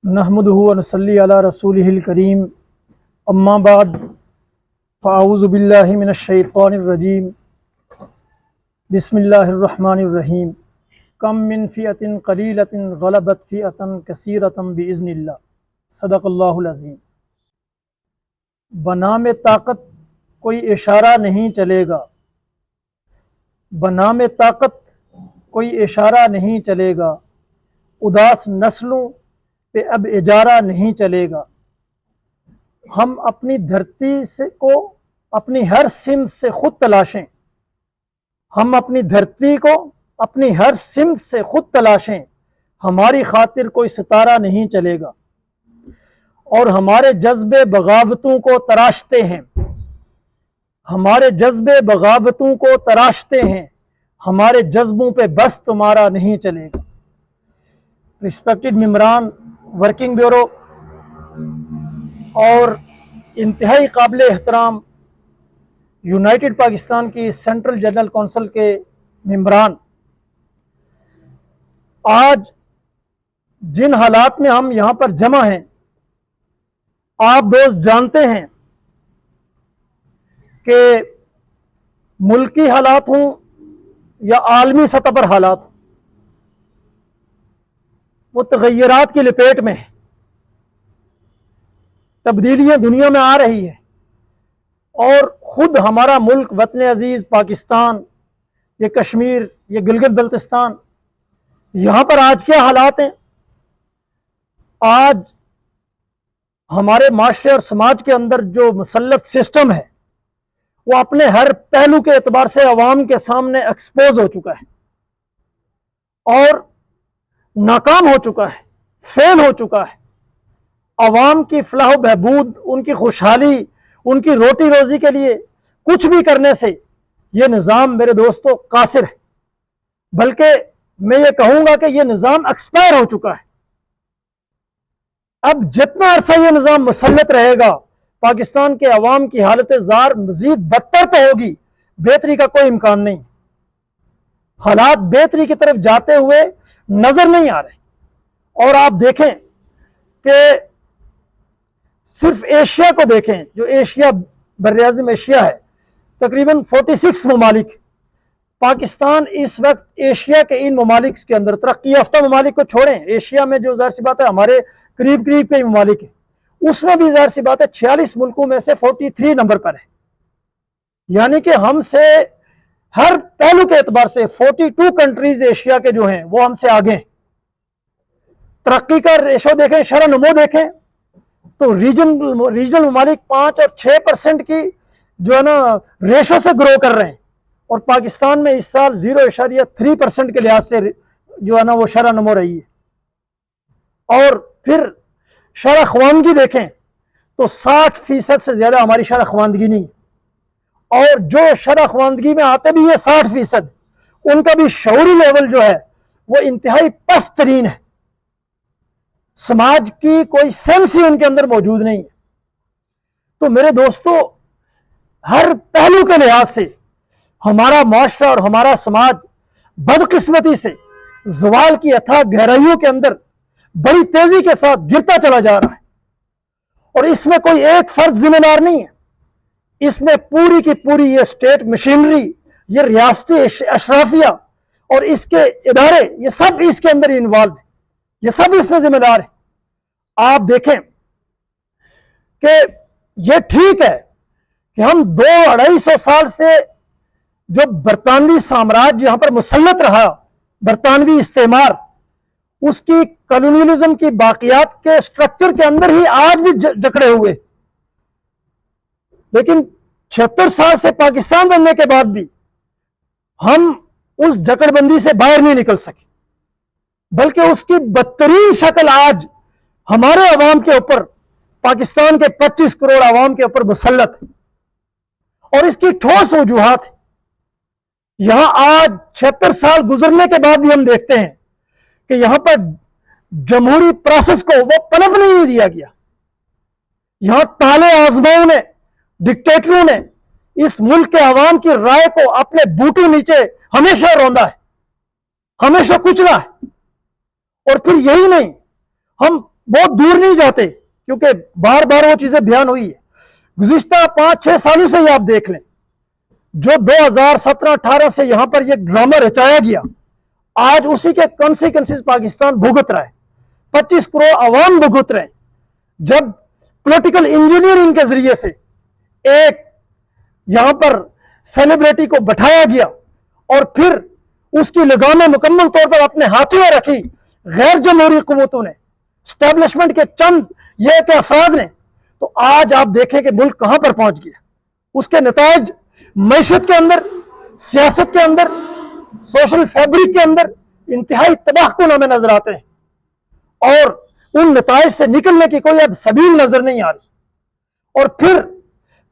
نحمده ونصلی علی رسولہ الکریم اما بعد فاعوذ باللہ من الشیطان الرجیم بسم اللہ الرحمن الرحیم کم من فئۃ قلیلۃ غلبت فئۃ کثیرۃ باذن اللہ صدق اللہ العظیم۔ بنام طاقت کوئی اشارہ نہیں چلے گا، بنام طاقت کوئی اشارہ نہیں چلے گا، اداس نسلوں پہ اب اجارہ نہیں چلے گا۔ ہم اپنی دھرتی کو اپنی ہر سمت سے خود تلاشیں، ہم اپنی دھرتی کو اپنی ہر سمت سے خود تلاشیں، ہماری خاطر کوئی ستارہ نہیں چلے گا، اور ہمارے جذبے بغاوتوں کو تراشتے ہیں، ہمارے جذبے بغاوتوں کو تراشتے ہیں، ہمارے جذبوں پہ بس تمہارا نہیں چلے گا۔ رسپیکٹڈ ممبران ورکنگ بیورو اور انتہائی قابل احترام یونائٹڈ پاکستان کی سینٹرل جنرل کونسل کے ممبران، آج جن حالات میں ہم یہاں پر جمع ہیں، آپ دوست جانتے ہیں کہ ملکی حالات ہوں یا عالمی سطح پر حالات ہوں، وہ تغیرات کی لپیٹ میں ہے، تبدیلیاں دنیا میں آ رہی ہیں، اور خود ہمارا ملک وطن عزیز پاکستان، یہ کشمیر، یہ گلگت بلتستان، یہاں پر آج کیا حالات ہیں؟ آج ہمارے معاشرے اور سماج کے اندر جو مسلط سسٹم ہے وہ اپنے ہر پہلو کے اعتبار سے عوام کے سامنے ایکسپوز ہو چکا ہے اور ناکام ہو چکا ہے، فیل ہو چکا ہے۔ عوام کی فلاح و بہبود، ان کی خوشحالی، ان کی روٹی روزی کے لیے کچھ بھی کرنے سے یہ نظام میرے دوستو قاصر ہے، بلکہ میں یہ کہوں گا کہ یہ نظام ایکسپائر ہو چکا ہے۔ اب جتنا عرصہ یہ نظام مسلط رہے گا، پاکستان کے عوام کی حالت زار مزید بدتر تو ہوگی، بہتری کا کوئی امکان نہیں۔ حالات بہتری کی طرف جاتے ہوئے نظر نہیں آ رہے، اور آپ دیکھیں کہ صرف ایشیا کو دیکھیں، جو ایشیا براعظم ایشیا ہے، تقریباً 46 ممالک، پاکستان اس وقت ایشیا کے ان ممالک کے اندر، ترقی یافتہ ممالک کو چھوڑیں، ایشیا میں جو ظاہر سی بات ہے ہمارے قریب قریب کے ممالک ہیں، اس میں بھی ظاہر سی بات ہے 46 ملکوں میں سے 43 نمبر پر ہے، یعنی کہ ہم سے ہر پہلو کے اعتبار سے 42 کنٹریز ایشیا کے جو ہیں وہ ہم سے آگے ہیں۔ ترقی کا ریشو دیکھیں، شرح نمو دیکھیں تو ریجنل ممالک 5 اور 6% کی جو ہے نا ریشو سے گرو کر رہے ہیں، اور پاکستان میں اس سال 0.3% کے لحاظ سے جو ہے نا وہ شرح نمو رہی ہے۔ اور پھر شرح خواندگی دیکھیں تو 60% سے زیادہ ہماری شرح خواندگی نہیں ہے، اور جو شرح خواندگی میں آتے بھی یہ 60%، ان کا بھی شعوری لیول جو ہے وہ انتہائی پست ترین ہے، سماج کی کوئی سینس ہی ان کے اندر موجود نہیں ہے۔ تو میرے دوستو، ہر پہلو کے لحاظ سے ہمارا معاشرہ اور ہمارا سماج بدقسمتی سے زوال کی اتھاہ گہرائیوں کے اندر بڑی تیزی کے ساتھ گرتا چلا جا رہا ہے، اور اس میں کوئی ایک فرد ذمہ دار نہیں ہے، اس میں پوری کی پوری یہ اسٹیٹ مشینری، یہ ریاستی اشرافیہ اور اس کے ادارے، یہ سب اس کے اندر انوالو ہیں، یہ سب اس میں ذمہ دار ہیں۔ آپ دیکھیں کہ یہ ٹھیک ہے کہ ہم 200-250 سال سے جو برطانوی سامراج یہاں پر مسلط رہا، برطانوی استعمار، اس کی کالونیلزم کی باقیات کے سٹرکچر کے اندر ہی آج بھی جکڑے ہوئے، لیکن 76 سال سے پاکستان بننے کے بعد بھی ہم اس جکڑ بندی سے باہر نہیں نکل سکے، بلکہ اس کی بدترین شکل آج ہمارے عوام کے اوپر، پاکستان کے 25 کروڑ عوام کے اوپر مسلط ہے، اور اس کی ٹھوس وجوہات ہے۔ یہاں آج 76 سال گزرنے کے بعد بھی ہم دیکھتے ہیں کہ یہاں پر جمہوری پروسیس کو وہ پنپنے نہیں دیا گیا، یہاں تالے آزماؤں نے، ڈکٹیٹروں نے اس ملک کے عوام کی رائے کو اپنے بوٹوں نیچے ہمیشہ روندا ہے، ہمیشہ کچلا ہے۔ اور پھر یہی نہیں، ہم بہت دور نہیں جاتے کیونکہ بار بار وہ چیزیں بیان ہوئی ہے. گزشتہ 5-6 سالوں سے یہ آپ دیکھ لیں, جو 2017-18 سے یہاں پر یہ ڈرامہ رچایا گیا, آج اسی کے کانسیکوینسز پاکستان بھگت رہا ہے, 25 کروڑ عوام بھگت رہے ہیں. جب پولیٹیکل انجینئرنگ کے ذریعے سے ایک یہاں پر سیلیبریٹی کو بٹھایا گیا اور پھر اس کی لگامیں مکمل طور پر اپنے ہاتھوں میں رکھی غیر جمہوری قوتوں نے, اسٹیبلشمنٹ کے چند یہ کہ افراد نے, تو آج آپ دیکھیں کہ ملک کہاں پر پہنچ گیا. اس کے نتائج معیشت کے اندر, سیاست کے اندر, سوشل فیبرک کے اندر انتہائی تباہ کن ہمیں نظر آتے ہیں, اور ان نتائج سے نکلنے کی کوئی اب سبیل نظر نہیں آ رہی. اور پھر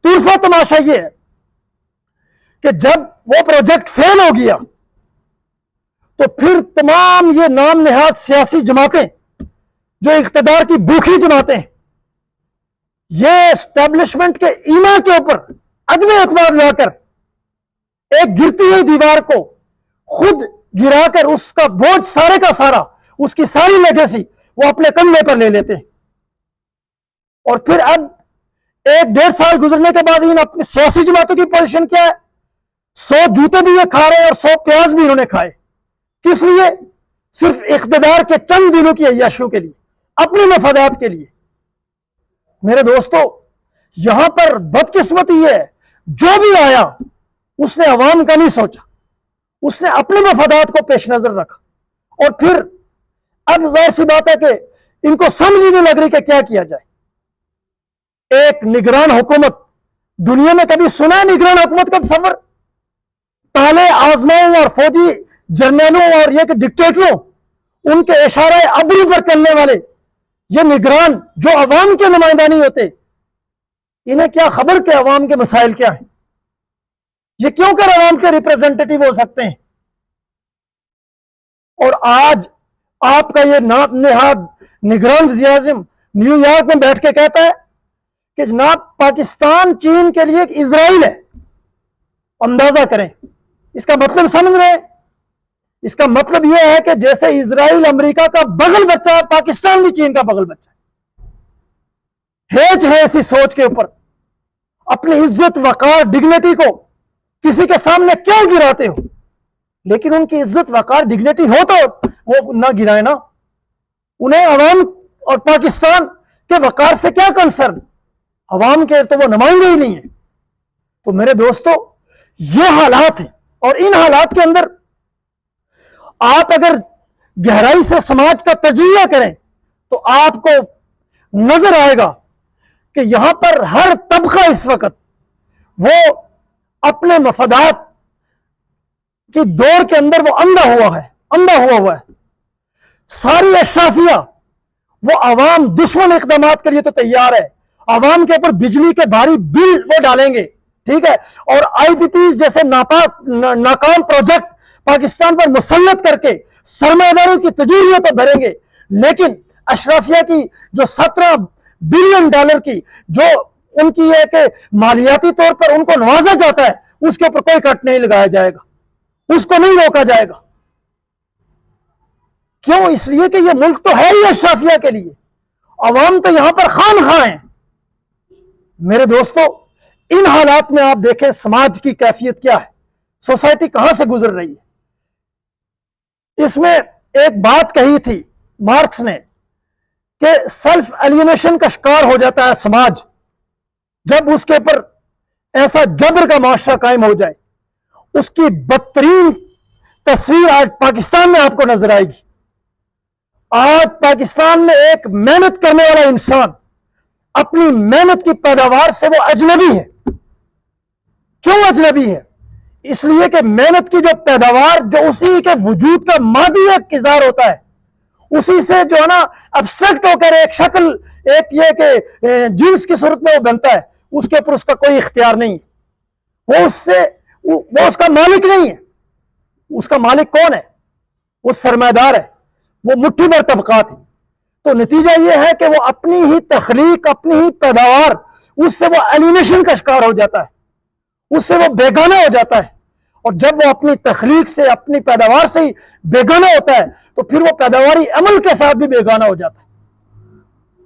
طرفہ تماشا یہ ہے کہ جب وہ پروجیکٹ فیل ہو گیا تو پھر تمام یہ نام نہاد سیاسی جماعتیں جو اقتدار کی بھوکی جماعتیں, یہ اسٹیبلشمنٹ کے ایما کے اوپر عدم اعتماد لا کر ایک گرتی ہوئی دیوار کو خود گرا کر اس کا بوجھ سارے کا سارا, اس کی ساری لیگیسی وہ اپنے کندھے پر لے لیتے ہیں. اور پھر اب 1-1.5 سال گزرنے کے بعد ان اپنی سیاسی جماعتوں کی پوزیشن کیا ہے؟ 100 جوتے بھی یہ کھا رہے ہیں اور 100 پیاز بھی انہوں نے کھائے. کس لیے؟ صرف اقتدار کے چند دنوں کی عیاشیوں کے لیے, اپنے مفادات کے لیے. میرے دوستو, یہاں پر بدقسمتی یہ ہے, جو بھی آیا اس نے عوام کا نہیں سوچا, اس نے اپنے مفادات کو پیش نظر رکھا. اور پھر اب ظاہر سی بات ہے کہ ان کو سمجھ ہی نہیں لگ رہی کہ کیا کیا جائے. ایک نگران حکومت, دنیا میں کبھی سنا ہے نگران حکومت کا تصور؟ تالے آزماؤں اور فوجی جرنیلوں اور یہ کہ ڈکٹیٹروں, ان کے اشارہ ابرو پر چلنے والے یہ نگران جو عوام کے نمائندہ نہیں ہوتے, انہیں کیا خبر کہ عوام کے مسائل کیا ہیں؟ یہ کیوں کر عوام کے ریپریزنٹیٹیو ہو سکتے ہیں؟ اور آج آپ کا یہ نہاد نگران وزیر اعظم نیو یارک میں بیٹھ کے کہتا ہے کہ جناب پاکستان چین کے لیے ایک اسرائیل ہے. اندازہ کریں, اس کا مطلب سمجھ رہے ہیں؟ اس کا مطلب یہ ہے کہ جیسے اسرائیل امریکہ کا بغل بچہ ہے, پاکستان بھی چین کا بغل بچہ ہے. ہیچ ہے ایسی سوچ کے اوپر. اپنی عزت وقار ڈگنیٹی کو کسی کے سامنے کیوں گراتے ہو؟ لیکن ان کی عزت وقار ڈگنیٹی ہو تو وہ نہ گرائے نا. انہیں عوام اور پاکستان کے وقار سے کیا کنسرن؟ عوام کے تو وہ نمائندے ہی نہیں ہیں. تو میرے دوستو, یہ حالات ہیں, اور ان حالات کے اندر آپ اگر گہرائی سے سماج کا تجزیہ کریں تو آپ کو نظر آئے گا کہ یہاں پر ہر طبقہ اس وقت وہ اپنے مفادات کی دور کے اندر وہ اندھا ہوا ہے. ساری اشرافیہ وہ عوام دشمن اقدامات کے لیے تو تیار ہے, عوام کے اوپر بجلی کے بھاری بل وہ ڈالیں گے, ٹھیک ہے, اور آئی پی پیز جیسے ناکام پروجیکٹ پاکستان پر مسلط کر کے سرمایہ داروں کی تجوریوں پر بھریں گے. لیکن اشرافیہ کی جو $17 بلین کی جو ان کی ہے کہ مالیاتی طور پر ان کو نوازا جاتا ہے, اس کے اوپر کوئی کٹ نہیں لگایا جائے گا, اس کو نہیں روکا جائے گا. کیوں؟ اس لیے کہ یہ ملک تو ہے ہی اشرافیہ کے لیے, عوام تو یہاں پر خام خواہ ہیں. میرے دوستو, ان حالات میں آپ دیکھیں سماج کی کیفیت کیا ہے, سوسائٹی کہاں سے گزر رہی ہے. اس میں ایک بات کہی تھی مارکس نے کہ سیلف ایلینیشن کا شکار ہو جاتا ہے سماج جب اس کے اوپر ایسا جبر کا معاشرہ قائم ہو جائے. اس کی بدترین تصویر آج پاکستان میں آپ کو نظر آئے گی. آج پاکستان میں ایک محنت کرنے والا انسان اپنی محنت کی پیداوار سے وہ اجنبی ہے. کیوں اجنبی ہے؟ اس لیے کہ محنت کی جو پیداوار جو اسی کے وجود کا مادی ایک اظہار ہوتا ہے, اسی سے جو ہے نا ابسٹریکٹ ہو کر ایک شکل, ایک یہ کہ جنس کی صورت میں وہ بنتا ہے, اس کے اوپر اس کا کوئی اختیار نہیں. وہ اس کا مالک نہیں ہے. اس کا مالک کون ہے؟ وہ سرمایہ دار ہے, وہ مٹھی بھر طبقات ہیں. تو نتیجہ یہ ہے کہ وہ اپنی ہی تخلیق, اپنی ہی پیداوار, اس سے وہ ایلینیشن کا شکار ہو جاتا ہے, اس سے وہ بیگانہ ہو جاتا ہے. اور جب وہ اپنی تخلیق سے, اپنی پیداوار سے ہی بیگانہ ہوتا ہے تو پھر وہ پیداواری عمل کے ساتھ بھی بیگانہ ہو جاتا ہے.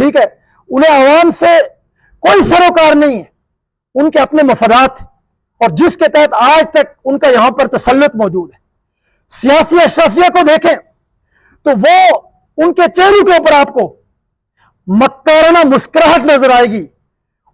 ٹھیک ہے، انہیں عوام سے کوئی سروکار نہیں ہے، ان کے اپنے مفادات، اور جس کے تحت آج تک ان کا یہاں پر تسلط موجود ہے۔ سیاسی اشرافیہ کو دیکھیں تو وہ ان کے چہروں کے اوپر آپ کو مکارانہ مسکراہٹ نظر آئے گی۔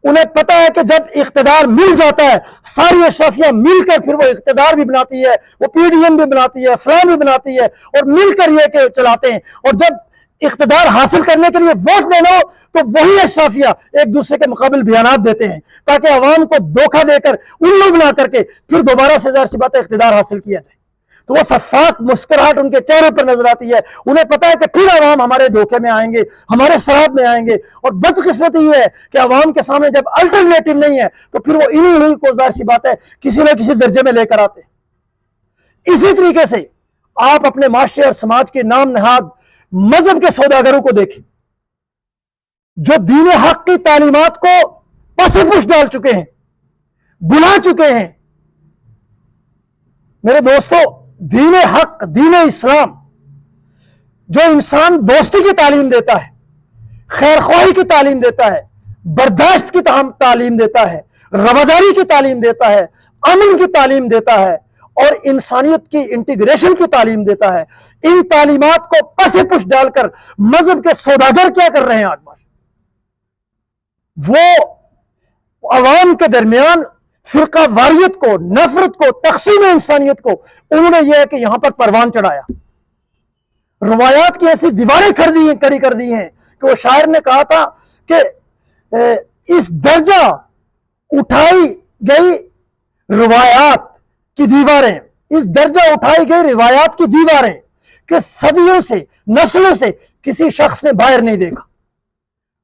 انہیں پتہ ہے کہ جب اقتدار مل جاتا ہے، ساری اشرافیہ مل کر پھر وہ اقتدار بھی بناتی ہے، وہ پی ڈی ایم بھی بناتی ہے، فلاں بھی بناتی ہے، اور مل کر یہ کہ چلاتے ہیں، اور جب اقتدار حاصل کرنے کے لیے ووٹ لے لو تو وہی اشرافیہ ایک دوسرے کے مقابل بیانات دیتے ہیں تاکہ عوام کو دھوکہ دے کر الو بنا کر کے پھر دوبارہ سے ظاہر سی بات اقتدار حاصل کیا جائے۔ تو وہ شفاف مسکراہٹ ان کے چہرے پر نظر آتی ہے، انہیں پتا ہے کہ پھر عوام ہمارے دھوکے میں آئیں گے، ہمارے سراب میں آئیں گے، اور بدقسمتی یہ ہے کہ عوام کے سامنے جب الٹرنیٹو نہیں ہے تو پھر وہ انہی کو ظاہر سی بات ہے کسی نہ کسی درجے میں لے کر آتے ہیں۔ اسی طریقے سے آپ اپنے معاشرے اور سماج کے نام نہاد مذہب کے سوداگروں کو دیکھیں جو دین حق کی تعلیمات کو پس پش ڈال چکے ہیں، بلا چکے ہیں۔ میرے دوستو، دین حق، دین اسلام جو انسان دوستی کی تعلیم دیتا ہے، خیر خواہی کی تعلیم دیتا ہے، برداشت کی تعلیم دیتا ہے، رواداری کی تعلیم دیتا ہے، امن کی تعلیم دیتا ہے، اور انسانیت کی انٹیگریشن کی تعلیم دیتا ہے، ان تعلیمات کو پس پش ڈال کر مذہب کے سوداگر کیا کر رہے ہیں آج بار؟ وہ عوام کے درمیان فرقہ واریت کو، نفرت کو، تقسیم انسانیت کو انہوں نے یہ ہے کہ یہاں پر پروان چڑھایا، روایات کی ایسی دیواریں کھڑی کر دی ہیں کہ وہ شاعر نے کہا تھا کہ اس درجہ اٹھائی گئی روایات کی دیواریں، اس درجہ اٹھائی گئی روایات کی دیواریں کہ صدیوں سے، نسلوں سے کسی شخص نے باہر نہیں دیکھا۔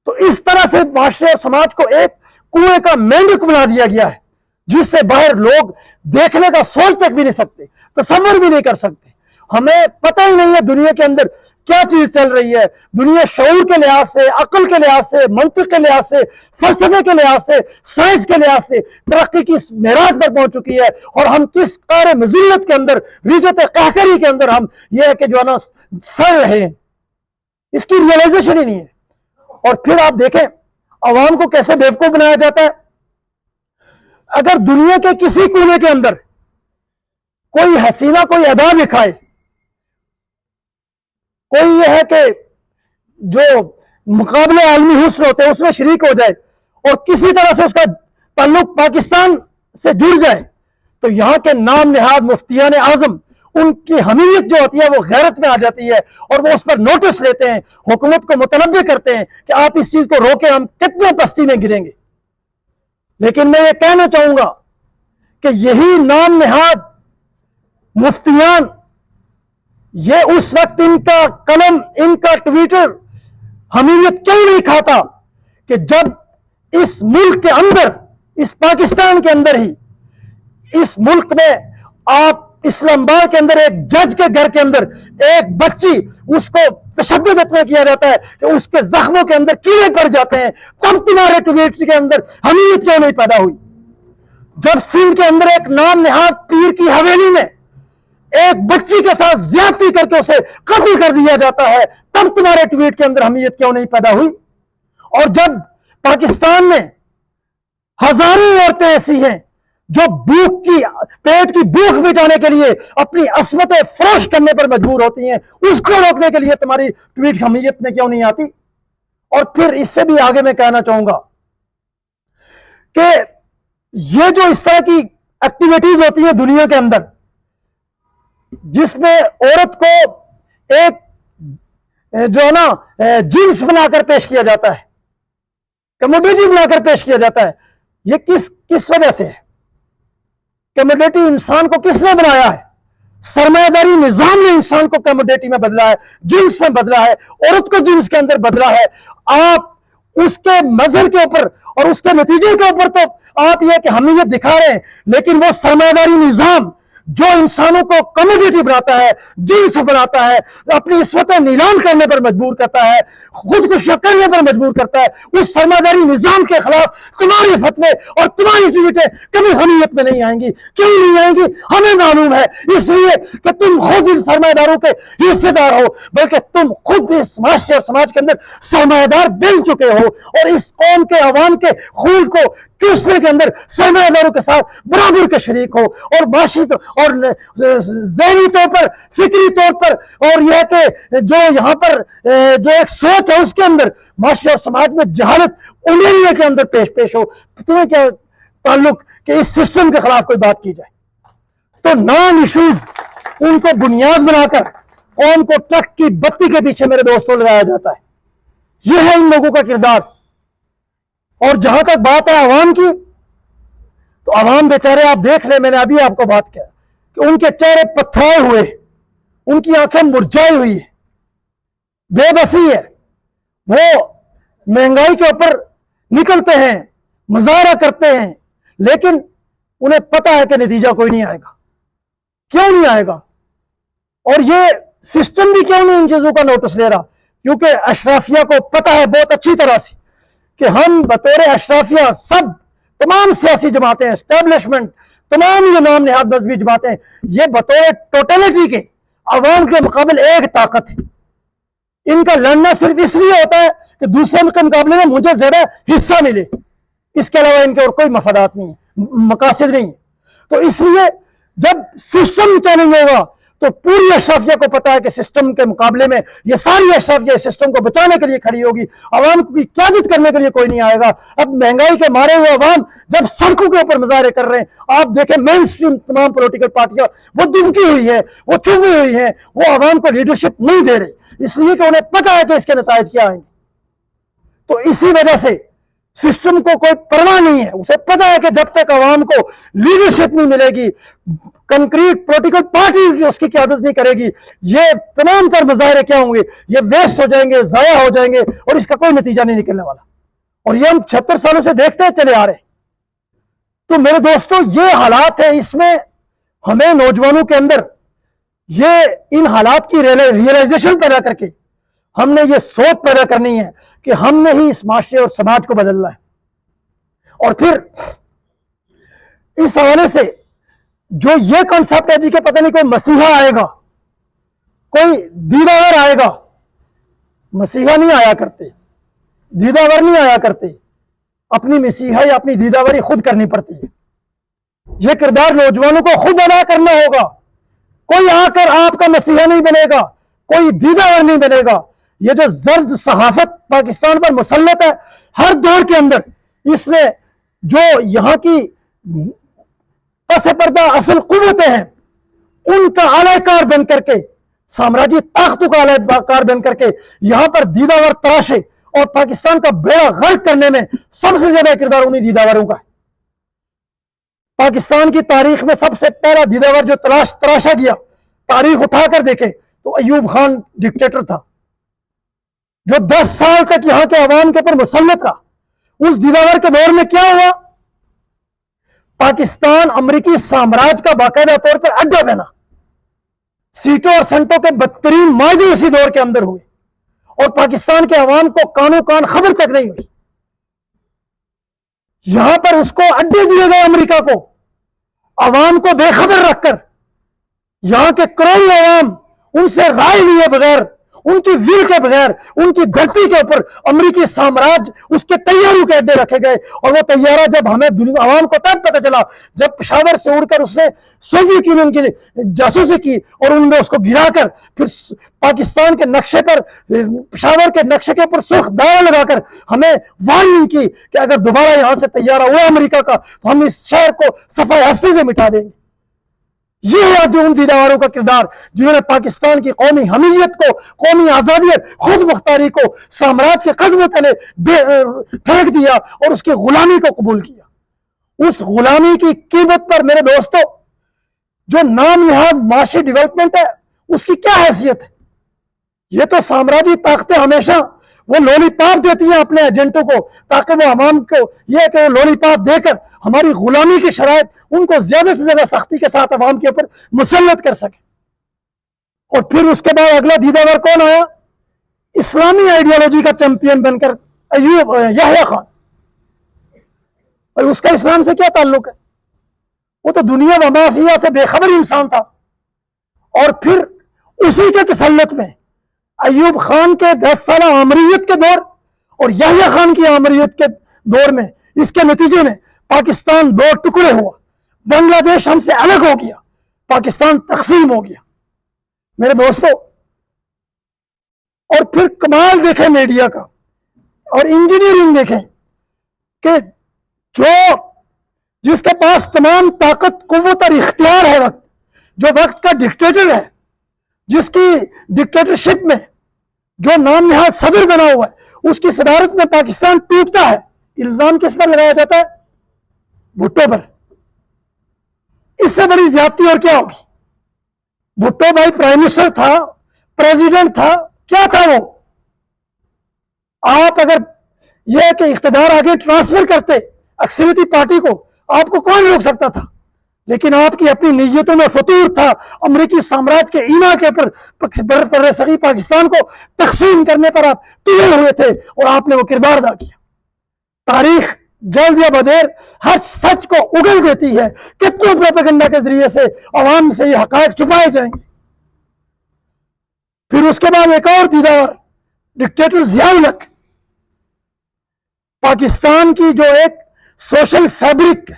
تو اس طرح سے معاشرے اور سماج کو ایک کنویں کا مینڈک بنا دیا گیا ہے جس سے باہر لوگ دیکھنے کا سوچ تک بھی نہیں سکتے، تصور بھی نہیں کر سکتے۔ ہمیں پتہ ہی نہیں ہے دنیا کے اندر کیا چیز چل رہی ہے۔ دنیا شعور کے لحاظ سے، عقل کے لحاظ سے، منطق کے لحاظ سے، فلسفے کے لحاظ سے، سائنس کے لحاظ سے ترقی کی معراج پر پہنچ چکی ہے، اور ہم کس قعر مذلت کے اندر، ریجت قہقری کے اندر ہم یہ ہے کہ جو ہے نا سڑ رہے ہیں، اس کی ریئلائزیشن ہی نہیں ہے۔ اور پھر آپ دیکھیں عوام کو کیسے بیوقوف بنایا جاتا ہے۔ اگر دنیا کے کسی کونے کے اندر کوئی حسینہ کوئی ادا دکھائے، کوئی یہ ہے کہ جو مقابلے عالمی حسن ہوتے ہیں اس میں شریک ہو جائے، اور کسی طرح سے اس کا تعلق پاکستان سے جڑ جائے، تو یہاں کے نام نہاد مفتیان اعظم، ان کی حمیت جو ہوتی ہے وہ غیرت میں آ جاتی ہے، اور وہ اس پر نوٹس لیتے ہیں، حکومت کو متنبع کرتے ہیں کہ آپ اس چیز کو روکیں، ہم کتنے پستی میں گریں گے۔ لیکن میں یہ کہنا چاہوں گا کہ یہی نام نہاد مفتیان، یہ اس وقت ان کا قلم، ان کا ٹویٹر حمیت کیوں نہیں کھاتا کہ جب اس ملک کے اندر، اس پاکستان کے اندر ہی، اس ملک میں آپ اسلام آباد کے اندر ایک جج کے گھر کے اندر ایک بچی، اس کو تشدد اتنا کیا جاتا ہے کہ اس کے زخموں کے اندر کیڑے پڑ جاتے ہیں، تب تمہارے ٹویٹ کے اندر حمیت کیوں نہیں پیدا ہوئی؟ جب سندھ کے اندر ایک نام نہاد پیر کی حویلی میں ایک بچی کے ساتھ زیادتی کر کے اسے قتل کر دیا جاتا ہے، تب تمہارے ٹویٹ کے اندر حمیت کیوں نہیں پیدا ہوئی؟ اور جب پاکستان میں ہزاروں عورتیں ایسی ہیں جو پیٹ کی بھوک مٹانے کے لیے اپنی عصمتیں فروش کرنے پر مجبور ہوتی ہیں، اس کو روکنے کے لیے تمہاری ٹویٹ حمیت میں کیوں نہیں آتی؟ اور پھر اس سے بھی آگے میں کہنا چاہوں گا کہ یہ جو اس طرح کی ایکٹیویٹیز ہوتی ہیں دنیا کے اندر، جس میں عورت کو ایک جو ہے نا جنس بنا کر پیش کیا جاتا ہے، کموڈیٹی بنا کر پیش کیا جاتا ہے، یہ کس وجہ سے ہے؟ کموڈیٹی انسان کو کس نے بنایا ہے؟ سرمایہ داری نظام نے انسان کو کموڈیٹی میں بدلا ہے، جنس میں بدلا ہے، عورت کو جنس کے اندر بدلا ہے۔ آپ اس کے مظہر کے اوپر اور اس کے نتیجے کے اوپر تو آپ یہ کہ حمیت دکھا رہے ہیں، لیکن وہ سرمایہ داری نظام جو انسانوں کو کموڈیٹی بناتا ہے، جنس بناتا ہے، اپنی عصمتیں نیلام کرنے پر مجبور کرتا ہے، خودکشیاں کرنے پر مجبور کرتا ہے، اس سرمایہ نظام کے خلاف تمہاری فتوے اور تمہاری ٹویٹیں کبھی حمیت میں نہیں آئیں گی۔ کیوں نہیں آئیں گی؟ ہمیں معلوم ہے، اس لیے کہ تم خود ان سرمایہ داروں کے حصے دار ہو، بلکہ تم خود اس معاشرے اور سماج کے اندر سرمایہ دار بن چکے ہو، اور اس قوم کے عوام کے خون کو چوسنے کے اندر سرمایہ داروں کے ساتھ برابر کے شریک ہو، اور معاشی اور ذہنی طور پر، فکری طور پر، اور یہ کہ جو یہاں پر جو ایک سوچ ہے اس کے اندر معاشرے اور سماج میں جہالت انڈینیا کے اندر پیش ہو۔ تمہیں کیا تعلق کہ اس سسٹم کے خلاف کوئی بات کی جائے؟ تو نان ایشوز ان کو بنیاد بنا کر قوم کو ٹرک کی بتی کے پیچھے میرے دوستوں لگایا جاتا ہے۔ یہ ہے ان لوگوں کا کردار۔ اور جہاں تک بات ہے عوام کی، تو عوام بیچارے آپ دیکھ لیں، میں نے ابھی آپ کو بات کیا کہ ان کے چہرے پتھرائے ہوئے، ان کی آنکھیں مرجھائی ہوئی ہے، بے بسی ہے۔ وہ مہنگائی کے اوپر نکلتے ہیں، مظاہرہ کرتے ہیں، لیکن انہیں پتہ ہے کہ نتیجہ کوئی نہیں آئے گا۔ کیوں نہیں آئے گا؟ اور یہ سسٹم بھی کیوں نہیں ان چیزوں کا نوٹس لے رہا؟ کیونکہ اشرافیہ کو پتہ ہے بہت اچھی طرح سے کہ ہم بطور اشرافیہ سب، تمام سیاسی جماعتیں، اسٹیبلشمنٹ، تمام یہ نام نہاد مذہبی جماعتیں، یہ بطور ٹوٹلٹی کے عوام کے مقابل ایک طاقت ہے۔ ان کا لڑنا صرف اس لیے ہوتا ہے کہ دوسرے کے مقابلے میں مجھے زیادہ حصہ ملے، اس کے علاوہ ان کے اور کوئی مفادات نہیں ہیں، مقاصد نہیں ہیں۔ تو اس لیے جب سسٹم چیلنج ہوگا تو پوری اشرافیہ کو پتا ہے کہ سسٹم کے مقابلے میں یہ ساری اشرافیہ سسٹم کو بچانے کے لیے کھڑی ہوگی، عوام کی قیادت کرنے کے لیے کوئی نہیں آئے گا۔ اب مہنگائی کے مارے ہوئے عوام جب سڑکوں کے اوپر مظاہرے کر رہے ہیں، آپ دیکھیں مین سٹریم تمام پولیٹیکل پارٹیاں وہ دبکی ہوئی ہیں، وہ چھپی ہوئی ہیں، وہ عوام کو لیڈرشپ نہیں دے رہی، اس لیے کہ انہیں پتا ہے کہ اس کے نتائج کیا آئیں گے۔ تو اسی وجہ سے سسٹم کو کوئی پرواہ نہیں ہے، اسے پتا ہے کہ جب تک عوام کو لیڈرشپ نہیں ملے گی، کنکریٹ پولیٹیکل پارٹی اس کی قیادت نہیں کرے گی، یہ تمام تر مظاہرے کیا ہوں گے؟ یہ ویسٹ ہو جائیں گے، ضائع ہو جائیں گے، اور اس کا کوئی نتیجہ نہیں نکلنے والا۔ اور یہ ہم 76 سالوں سے دیکھتے چلے آ رہے ہیں۔ تو میرے دوستوں یہ حالات ہیں، اس میں ہمیں نوجوانوں کے اندر یہ ان حالات کی ریئلائزیشن پیدا کر کے ہم نے یہ سوچ پیدا کرنی ہے کہ ہم نے ہی اس معاشرے اور سماج کو بدلنا ہے۔ اور پھر اس حوالے سے جو یہ کنسپٹ ہے جی کہ پتہ نہیں کوئی مسیحا آئے گا، کوئی دیداور آئے گا، مسیحا نہیں آیا کرتے، دیداور نہیں آیا کرتے، اپنی مسیحا یا اپنی دیداوری خود کرنی پڑتی ہے۔ یہ کردار نوجوانوں کو خود ادا کرنا ہوگا۔ کوئی آ کر آپ کا مسیحا نہیں بنے گا، کوئی دیداور نہیں بنے گا۔ یہ جو زرد صحافت پاکستان پر مسلط ہے ہر دور کے اندر، اس نے جو یہاں کی پس پردہ اصل قوتیں ہیں ان کا اعلی کار بن کر کے، سامراجی طاقتوں کا اعلی کار بن کر کے یہاں پر دیداور تراشے اور پاکستان کا بیڑا غرق کرنے میں سب سے زیادہ کردار انہی دیداوروں کا ہے۔ پاکستان کی تاریخ میں سب سے پہلا دیداور جو تراشا گیا، تاریخ اٹھا کر دیکھیں تو ایوب خان ڈکٹیٹر تھا، جو 10 سال تک یہاں کے عوام کے اوپر مسلط رہا۔ اس دیداور کے دور میں کیا ہوا؟ پاکستان امریکی سامراج کا باقاعدہ طور پر اڈا بنا، سیٹوں اور سنٹوں کے بدترین ماضی اسی دور کے اندر ہوئے، اور پاکستان کے عوام کو کانوں کان خبر تک نہیں ہوئی۔ یہاں پر اس کو اڈے دیے گئے، امریکہ کو، عوام کو بے خبر رکھ کر یہاں کے کروڑوں عوام ان سے رائے لیے بغیر، ان کی ویل کے بغیر، ان کی دھرتی کے اوپر امریکی سامراج اس کے طیاروں کے اڈے رکھے گئے۔ اور وہ طیارہ جب ہمیں عوام کو تب پتہ چلا جب پشاور سے اڑ کر اس نے سوویت یونین کی جاسوسی کی، اور انہوں نے اس کو گرا کر پھر پاکستان کے نقشے پر، پشاور کے نقشے کے اوپر سرخ دائرہ لگا کر ہمیں وارننگ کی کہ اگر دوبارہ یہاں سے طیارہ ہوا امریکہ کا تو ہم اس شہر کو صفحہ ہستی سے مٹا دیں گے۔ یہ ہے جو ان دیداوروں کا کردار جنہوں نے پاکستان کی قومی حمیت کو، قومی آزادیت، خود مختاری کو سامراج کے قدموں تلے پھینک دیا اور اس کی غلامی کو قبول کیا۔ اس غلامی کی قیمت پر میرے دوستو جو نام نہاد معاشی ڈیولپمنٹ ہے اس کی کیا حیثیت ہے؟ یہ تو سامراجی طاقتیں ہمیشہ وہ لولی پاپ دیتی ہیں اپنے ایجنٹوں کو، تاکہ وہ عوام کو یہ کہ وہ لولی پاپ دے کر ہماری غلامی کی شرائط ان کو زیادہ سے زیادہ سختی کے ساتھ عوام کے اوپر مسلط کر سکے۔ اور پھر اس کے بعد اگلا دیدہ ور کون آیا؟ اسلامی آئیڈیالوجی کا چیمپئن بن کر ایوب یحییٰ خان۔ اور اس کا اسلام سے کیا تعلق ہے؟ وہ تو دنیا و ما فیہا سے بے خبر انسان تھا۔ اور پھر اسی کے تسلط میں ایوب خان کے 10 سالہ آمریت کے دور اور یحییٰ خان کی آمریت کے دور میں، اس کے نتیجے میں پاکستان 2 ٹکڑے ہوا، بنگلہ دیش ہم سے الگ ہو گیا، پاکستان تقسیم ہو گیا۔ میرے دوستو، اور پھر کمال دیکھیں میڈیا کا اور انجینئرنگ دیکھیں کہ جس کے پاس تمام طاقت، قوت اور اختیار ہے، جو وقت کا ڈکٹیٹر ہے، جس کی ڈکٹیٹرشپ میں جو نام نہاد صدر بنا ہوا ہے، اس کی صدارت میں پاکستان ٹوٹتا ہے، الزام کس پر لگایا جاتا ہے؟ بھٹو پر۔ اس سے بڑی زیادتی اور کیا ہوگی؟ بھٹو بھائی پرائم منسٹر تھا، پریزیڈنٹ تھا، کیا تھا وہ؟ آپ اگر یہ کہ اقتدار آگے ٹرانسفر کرتے اکثریتی پارٹی کو، آپ کو کون روک سکتا تھا؟ لیکن آپ کی اپنی نیتوں میں فطور تھا، امریکی سامراج کے اینا کے پر برصغیر پاکستان کو تقسیم کرنے پر آپ تلے ہوئے تھے، اور آپ نے وہ کردار ادا کیا۔ تاریخ جلد یا بدیر ہر سچ کو اگل دیتی ہے، کتنوں پروپیگنڈا کے ذریعے سے عوام سے یہ حقائق چھپائے جائیں گے۔ پھر اس کے بعد ایک اور دیدار، ڈکٹیٹر ضیاء الحق۔ پاکستان کی جو ایک سوشل فیبرک،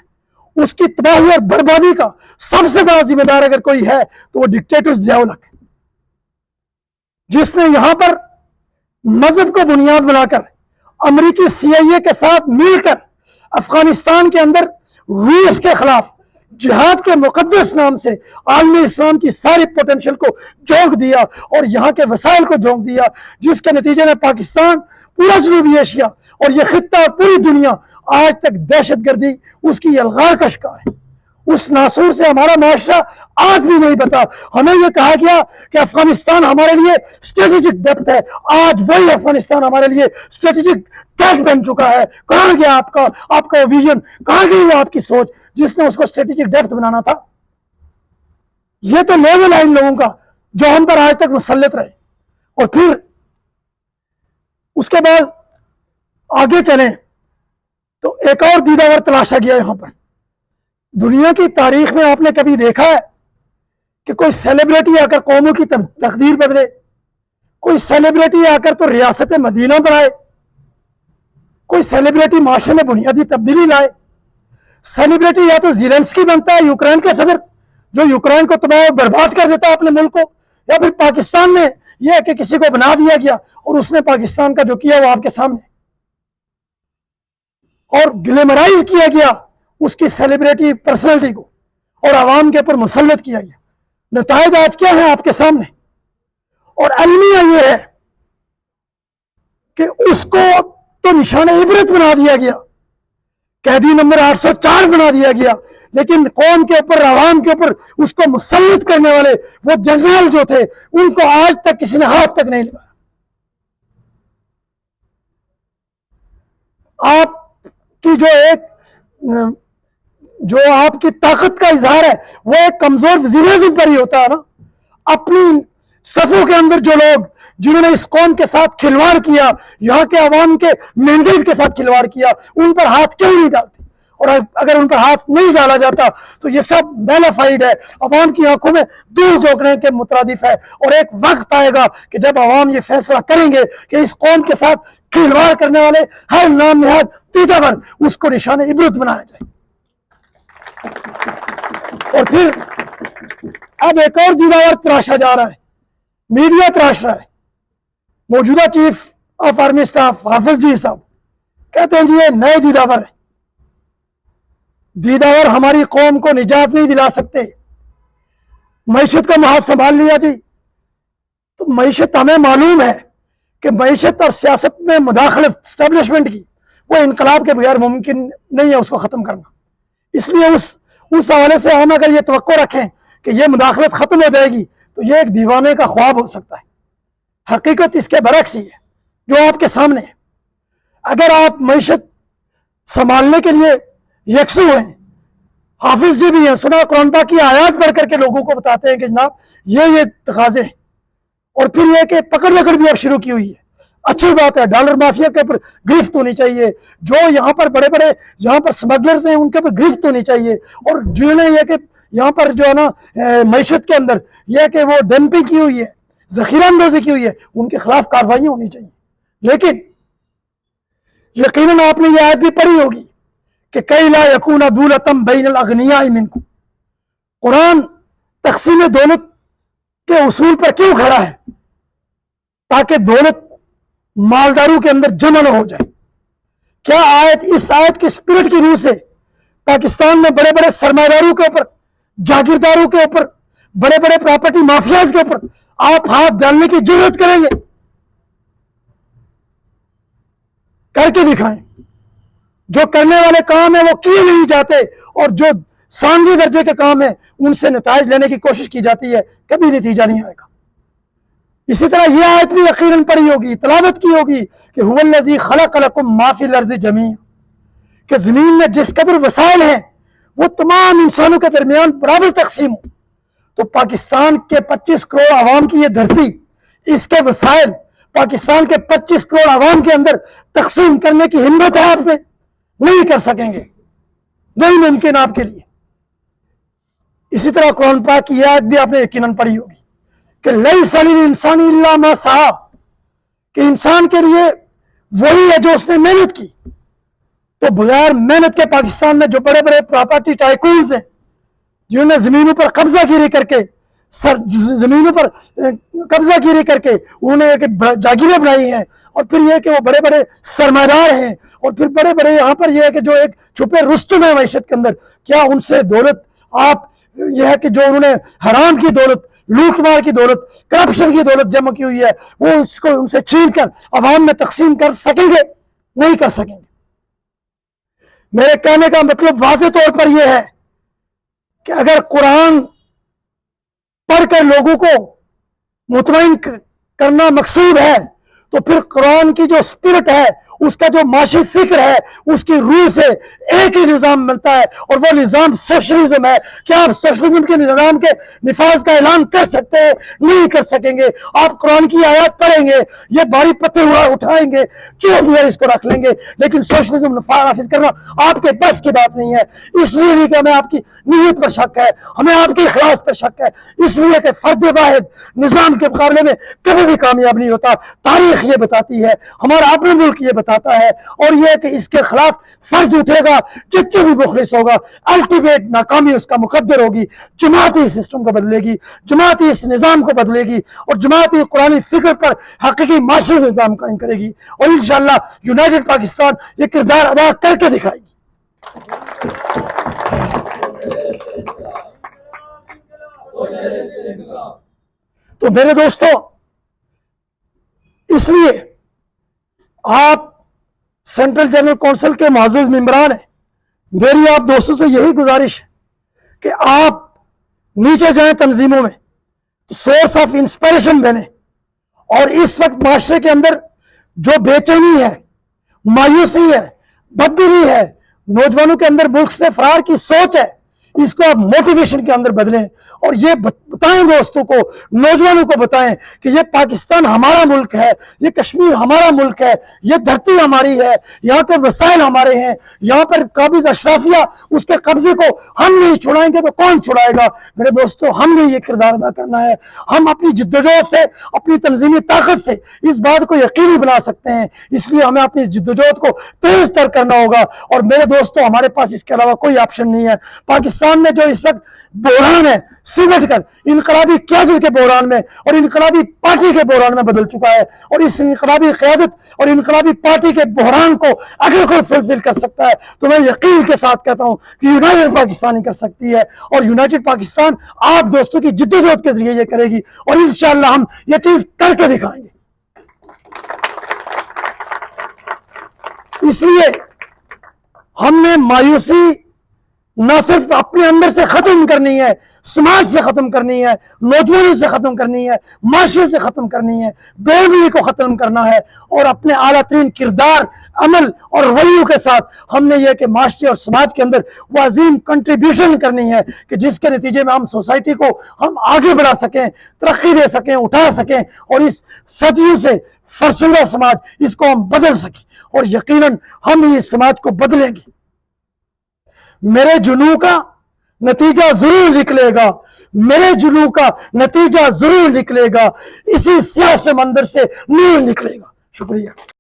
اس کی تباہی اور بربادی کا سب سے بڑا ذمہ دار اگر کوئی ہے تو وہ ڈکٹیٹر ضیاء الحق ہے، جس نے یہاں پر مذہب کو بنیاد بنا کر امریکی CIA کے ساتھ مل کر افغانستان کے اندر روس کے خلاف جہاد کے مقدس نام سے عالمی اسلام کی ساری پوٹینشل کو جھونک دیا اور یہاں کے وسائل کو جھونک دیا، جس کے نتیجے میں پاکستان، پورا جنوبی ایشیا اور یہ خطہ اور پوری دنیا آج تک دہشت گردی اس کی یلغار کا شکار ہے۔ اس ناسور سے ہمارا معاشرہ آج بھی نہیں بتا۔ ہمیں یہ کہا گیا کہ افغانستان ہمارے لیے اسٹریٹجک ڈیپتھ ہے، آج وہی افغانستان ہمارے لیے اسٹریٹجک تھریٹ بن چکا ہے۔ کہاں گیا آپ کا ویژن؟ کہاں گئی وہ آپ کی سوچ جس نے اس کو اسٹریٹجک ڈیپتھ بنانا تھا؟ یہ تو لیول ہے ان لوگوں کا جو ہم پر آج تک مسلط رہے۔ اور پھر اس کے بعد آگے چلیں تو ایک اور دیدہ ور تلاشا گیا یہاں پر۔ دنیا کی تاریخ میں آپ نے کبھی دیکھا ہے کہ کوئی سیلیبریٹی آ کر قوموں کی تقدیر بدلے؟ کوئی سیلیبریٹی آ کر تو ریاست مدینہ بنائے؟ کوئی سیلیبریٹی معاشرے میں بنیادی تبدیلی لائے؟ سیلیبریٹی یا تو زیلنسکی بنتا ہے، یوکرین کے صدر، جو یوکرین کو تباہ و برباد کر دیتا ہے اپنے ملک کو، یا پھر پاکستان میں یہ کہ کسی کو بنا دیا گیا اور اس نے پاکستان کا جو کیا وہ آپ کے سامنے اور گلیمرائز کیا گیا اس کی سیلیبریٹی پرسنالٹی کو اور عوام کے اوپر مسلط کیا گیا۔ نتائج آج کیا ہیں آپ کے سامنے، اور المیہ یہ ہے کہ اس کو تو نشان عبرت بنا دیا گیا، قیدی نمبر 804 بنا دیا گیا، لیکن قوم کے اوپر، عوام کے اوپر اس کو مسلط کرنے والے وہ جنرل جو تھے ان کو آج تک کسی نے ہاتھ تک نہیں لگایا۔ آپ کی جو آپ کی طاقت کا اظہار ہے وہ ایک کمزور وزیر اعظم پر ہی ہوتا ہے نا۔ اپنی صفوں کے اندر جو لوگ جنہوں نے اس قوم کے ساتھ کھلواڑ کیا، یہاں کے عوام کے مینڈیٹ کے ساتھ کھلواڑ کیا، ان پر ہاتھ کیوں نہیں ڈالتے؟ اور اگر ان پر ہاتھ نہیں ڈالا جاتا تو یہ سب بیلافائڈ ہے، عوام کی آنکھوں میں دھول جھونکنے کے مترادف ہے، اور ایک وقت آئے گا کہ جب عوام یہ فیصلہ کریں گے کہ اس قوم کے ساتھ کھلواڑ کرنے والے ہر نام نہاد تیجا ور اس کو نشان عبرت بنایا جائے۔ اور پھر اب ایک اور دیدہ ور تراشا جا رہا ہے، میڈیا تراش رہا ہے۔ موجودہ چیف آف آرمی سٹاف حافظ جی صاحب کہتے ہیں جی یہ نئے دیدہ ور ہے، دیدہ ور ہماری قوم کو نجات نہیں دلا سکتے۔ معیشت کا محاذ سنبھال لیا جی، تو معیشت ہمیں معلوم ہے کہ معیشت اور سیاست میں مداخلت اسٹیبلشمنٹ کی وہ انقلاب کے بغیر ممکن نہیں ہے اس کو ختم کرنا۔ اس لیے اس حوالے سے ہم اگر یہ توقع رکھیں کہ یہ مداخلت ختم ہو جائے گی تو یہ ایک دیوانے کا خواب ہو سکتا ہے۔ حقیقت اس کے برعکس ہی ہے جو آپ کے سامنے ہے. اگر آپ معیشت سنبھالنے کے لیے یکسو ہیں, حافظ جی بھی ہیں, سنا قرآن پاک کی آیات پڑھ کر کے لوگوں کو بتاتے ہیں کہ جناب یہ تقاضے ہیں, اور پھر یہ کہ پکڑ دکڑ بھی اب شروع کی ہوئی ہے. اچھی بات ہے, ڈالر مافیا کے اوپر گرفت ہونی چاہیے, جو یہاں پر بڑے بڑے یہاں پر سمگلرز ہیں ان کے اوپر گرفت ہونی چاہیے, اور جنہوں نے یہ کہ یہاں پر جو ہے نا معیشت کے اندر یہ کہ وہ ڈمپنگ کی ہوئی ہے, ذخیرہ اندوزی کی ہوئی ہے, ان کے خلاف کارروائیاں ہونی چاہیے. لیکن یقیناً آپ نے یہ آیت بھی پڑھی ہوگی کہ کئی لا یکون دولتم بین الاغنیاء منکم. قرآن تقسیم دولت کے اصول پر کیوں کھڑا ہے؟ تاکہ دولت مالداروں کے اندر جمع نہ ہو جائے. کیا اس آیت کی اسپرٹ کی روح سے پاکستان میں بڑے بڑے سرمایہ داروں کے اوپر, جاگیرداروں کے اوپر, بڑے بڑے پراپرٹی مافیاز کے اوپر آپ ہاتھ ڈالنے کی جرات کریں گے؟ کر کے دکھائیں. جو کرنے والے کام ہیں وہ کیے نہیں جاتے, اور جو ثانوی درجے کے کام ہیں ان سے نتائج لینے کی کوشش کی جاتی ہے, کبھی نتیجہ نہیں آئے گا. اسی طرح یہ آیت بھی یقیناً پڑھی ہوگی, تلاوت کی ہوگی کہ هو الذی خلق لکم ما فی الارض جمیعا, کہ زمین میں جس قدر وسائل ہیں وہ تمام انسانوں کے درمیان برابر تقسیم ہو. تو پاکستان کے 25 کروڑ عوام کی یہ دھرتی, اس کے وسائل پاکستان کے 25 کروڑ عوام کے اندر تقسیم کرنے کی ہمت ہے آپ میں؟ نہیں کر سکیں گے, نہیں ممکن آپ کے لیے. اسی طرح قرآن پاک کی یہ آیت بھی آپ نے یقیناً پڑھی ہوگی کہ لیس للانسان الا ما سعی, کہ انسان کے لیے وہی ہے جو اس نے محنت کی. تو بغیر محنت کے پاکستان میں جو بڑے بڑے پراپرٹی ٹائکونز ہیں جنہوں نے زمینوں پر قبضہ گیری کر کے زمینوں پر قبضہ گیری کر کے انہوں نے جاگیریں بنائی ہیں, اور پھر یہ کہ وہ بڑے بڑے سرمایہ دار ہیں, اور پھر بڑے بڑے یہاں پر یہ ہے کہ جو ایک چھپے رستم ہے معیشت کے اندر, کیا ان سے دولت آپ یہ ہے کہ جو انہوں نے حرام کی دولت, لوٹ مار کی دولت, کرپشن کی دولت جمع کی ہوئی ہے وہ اس کو ان سے چھین کر عوام میں تقسیم کر سکیں گے؟ نہیں کر سکیں گے. میرے کہنے کا مطلب واضح طور پر یہ ہے کہ اگر قرآن پڑھ کر لوگوں کو مطمئن کرنا مقصود ہے تو پھر قرآن کی جو اسپرٹ ہے, اس کا جو معاشی فکر ہے, اس کی روح سے ایک ہی نظام ملتا ہے, اور وہ نظام سوشلزم ہے. کیا آپ سوشلزم کے نظام کے نفاذ کا اعلان کر سکتے ہیں؟ نہیں کر سکیں گے. آپ قرآن کی آیات پڑھیں گے, یہ بھاری پتھر اٹھائیں گے, چوک میں اس کو رکھ لیں گے, لیکن سوشلزم نافذ کرنا آپ کے بس کی بات نہیں ہے. اس لیے نہیں کہ ہمیں آپ کی نیت پر شک ہے, ہمیں آپ کے اخلاص پر شک ہے, اس لیے کہ فرد واحد نظام کے مقابلے میں کبھی بھی کامیاب نہیں ہوتا. تاریخ یہ بتاتی ہے, ہمارا اپنا ملک یہ بتاتا ہے, اور یہ کہ اس کے خلاف فرض اٹھے گا جتنے بھی مخلص ہوگا, الٹیمیٹ ناکامی اس کا مقدر ہوگی. جماعتی سسٹم کو بدلے گی, جماعتی اس نظام کو بدلے گی, اور جماعتی قرآنی فکر پر حقیقی معاشرے نظام قائم کرے گی, اور انشاءاللہ یونائٹڈ پاکستان یہ کردار ادا کر کے دکھائے گی. تو میرے دوستو, اس لیے آپ سینٹرل جنرل کونسل کے معزز ممبران ہیں, میری آپ دوستوں سے یہی گزارش ہے کہ آپ نیچے جائیں تنظیموں میں, سورس آف انسپائریشن بنیں. اور اس وقت معاشرے کے اندر جو بے چینی ہے, مایوسی ہے, بددلی ہے, نوجوانوں کے اندر ملک سے فرار کی سوچ ہے, اس کو آپ موٹیویشن کے اندر بدلیں, اور یہ بتائیں دوستوں کو, نوجوانوں کو بتائیں کہ یہ پاکستان ہمارا ملک ہے, یہ کشمیر ہمارا ملک ہے, یہ دھرتی ہماری ہے, یہاں کے وسائل ہمارے ہیں, یہاں پر قابض اشرافیہ اس کے قبضے کو ہم نہیں چھڑائیں گے تو کون چھڑائے گا؟ میرے دوستو, ہم نے یہ کردار ادا کرنا ہے. ہم اپنی جدوجہد سے, اپنی تنظیمی طاقت سے اس بات کو یقینی بنا سکتے ہیں, اس لیے ہمیں اپنی جدوجہد کو تیز تر کرنا ہوگا. اور میرے دوستو, ہمارے پاس اس کے علاوہ کوئی آپشن نہیں ہے. پاکستان میں جو اس وقت بحران ہے سمٹ کر انقلابی قیادت کے بحران میں اور انقلابی پارٹی کے بحران میں بدل چکا ہے, اور اس انقلابی قیادت اور انقلابی پارٹی کے بحران کو اگر کوئی فلفل کر سکتا ہے تو میں یقین کے ساتھ کہتا ہوں کہ یونائٹڈ پاکستان ہی کر سکتی ہے, اور یونائٹڈ پاکستان آپ دوستوں کی جدوجہد کے ذریعے یہ کرے گی, اور انشاءاللہ ہم یہ چیز کر کے دکھائیں گے. اس لیے ہم نے مایوسی نہ صرف اپنے اندر سے ختم کرنی ہے، سماج سے ختم کرنی ہے، نوجوانوں سے ختم کرنی ہے، معاشرے سے ختم کرنی ہے، بےرحمی کو ختم کرنا ہے، اور اپنے اعلیٰ ترین کردار، عمل اور رویوں کے ساتھ ہم نے یہ کہ معاشرے اور سماج کے اندر وہ عظیم کنٹریبیوشن کرنی ہے کہ جس کے نتیجے میں ہم سوسائٹی کو ہم آگے بڑھا سکیں، ترقی دے سکیں، اٹھا سکیں، اور اس صدیوں سے فرسودہ سماج اس کو ہم بدل سکیں، اور یقیناً ہم اس سماج کو بدلیں گے۔ میرے جنوں کا نتیجہ ضرور نکلے گا، میرے جنوں کا نتیجہ ضرور نکلے گا، اسی سیاہ سمندر سے نور نکلے گا۔ شکریہ۔